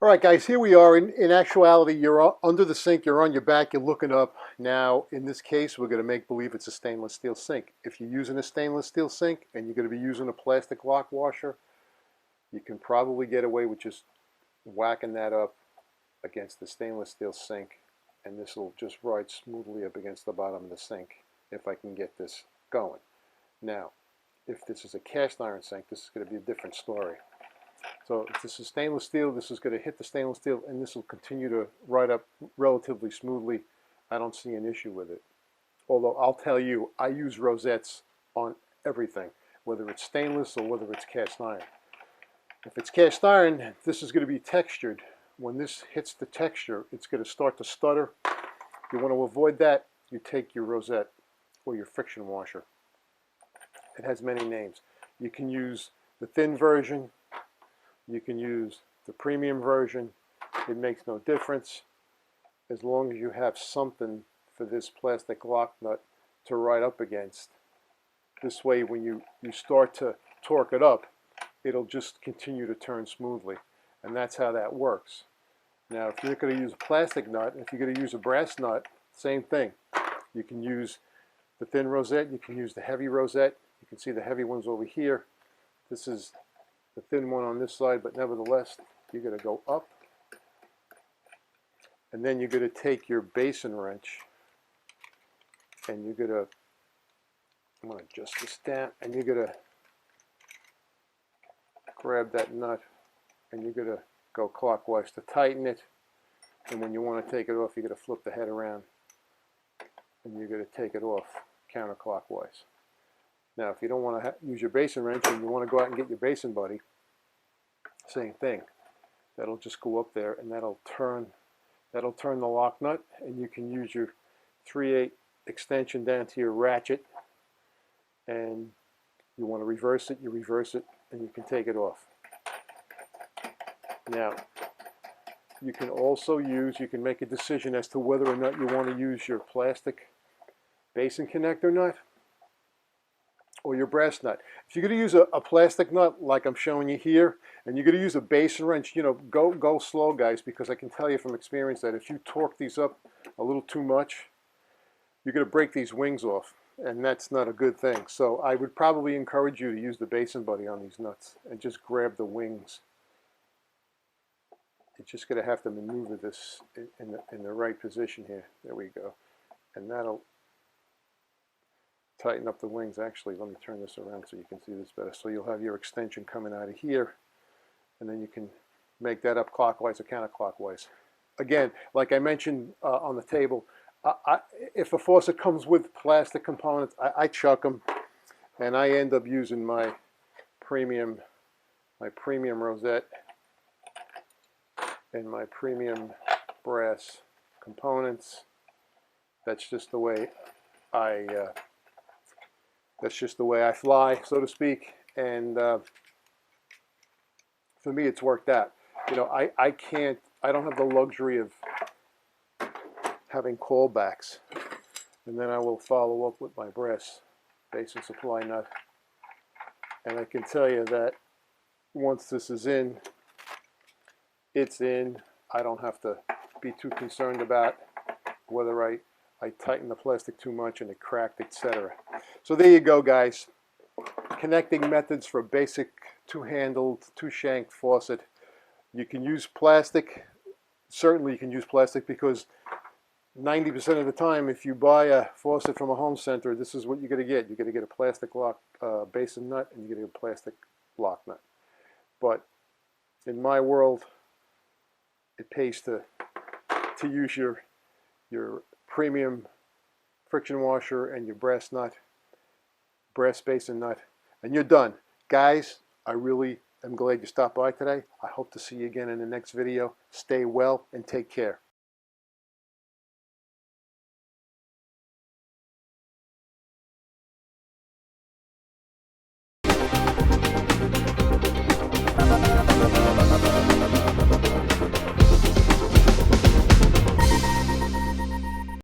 All right, guys, here we are. In actuality, you're under the sink, you're on your back, you're looking up. Now, in this case, we're going to make believe it's a stainless steel sink. If you're using a stainless steel sink and you're going to be using a plastic lock washer, you can probably get away with just whacking that up against the stainless steel sink, and this will just ride smoothly up against the bottom of the sink if I can get this going. Now, if this is a cast iron sink, this is going to be a different story. So if this is stainless steel, this is going to hit the stainless steel, and this will continue to ride up relatively smoothly. I don't see an issue with it. Although I'll tell you, I use rosettes on everything, whether it's stainless or whether it's cast iron. If it's cast iron, this is going to be textured. When this hits the texture, it's going to start to stutter. If you want to avoid that, you take your rosette or your friction washer. It has many names. You can use the thin version. You can use the premium version. It makes no difference as long as you have something for this plastic lock nut to ride up against. This way, when you start to torque it up, it'll just continue to turn smoothly. And that's how that works. Now, if you're going to use a plastic nut, if you're going to use a brass nut, same thing. You can use the thin rosette, you can use the heavy rosette. You can see the heavy ones over here. This is the thin one on this side, but nevertheless, you're going to go up. And then you're going to take your basin wrench, and you're going to, I'm going to adjust this down, and you're going to grab that nut, and you're going to go clockwise to tighten it. And when you want to take it off, you're going to flip the head around, and you're going to take it off counterclockwise. Now, if you don't want to use your basin wrench and you want to go out and get your basin buddy, same thing. That'll just go up there, and that'll turn the lock nut, and you can use your 3/8 extension down to your ratchet, and you want to reverse it, you reverse it, and you can take it off. Now, you can also use, you can make a decision as to whether or not you want to use your plastic basin connector nut or your brass nut. If you're going to use a plastic nut like I'm showing you here, and you're going to use a basin wrench, you know, go slow, guys, because I can tell you from experience that if you torque these up a little too much, you're going to break these wings off, and that's not a good thing. So I would probably encourage you to use the basin buddy on these nuts and just grab the wings. You're just going to have to maneuver this in the right position here. There we go. And that'll tighten up the wings. Actually, let me turn this around so you can see this better. So you'll have your extension coming out of here, and then you can make that up clockwise or counterclockwise. Again, like I mentioned on the table, if a faucet comes with plastic components, I chuck them, and I end up using my premium rosette and my premium brass components. That's just the way I fly, so to speak, and for me, it's worked out. You know, I don't have the luxury of having callbacks, and then I will follow up with my brass basin supply nut, and I can tell you that once this is in, it's in. I don't have to be too concerned about whether I tightened the plastic too much and it cracked, etc. So there you go, guys. Connecting methods for a basic two-handled, two-shanked faucet. You can use plastic. Certainly you can use plastic, because 90% of the time, if you buy a faucet from a home center, this is what you're going to get. You're going to get a plastic lock basin nut, and you're going to get a plastic lock nut. But in my world, it pays to use your premium friction washer and your brass basin nut, and you're done. Guys, I really am glad you stopped by today. I hope to see you again in the next video. Stay well and take care.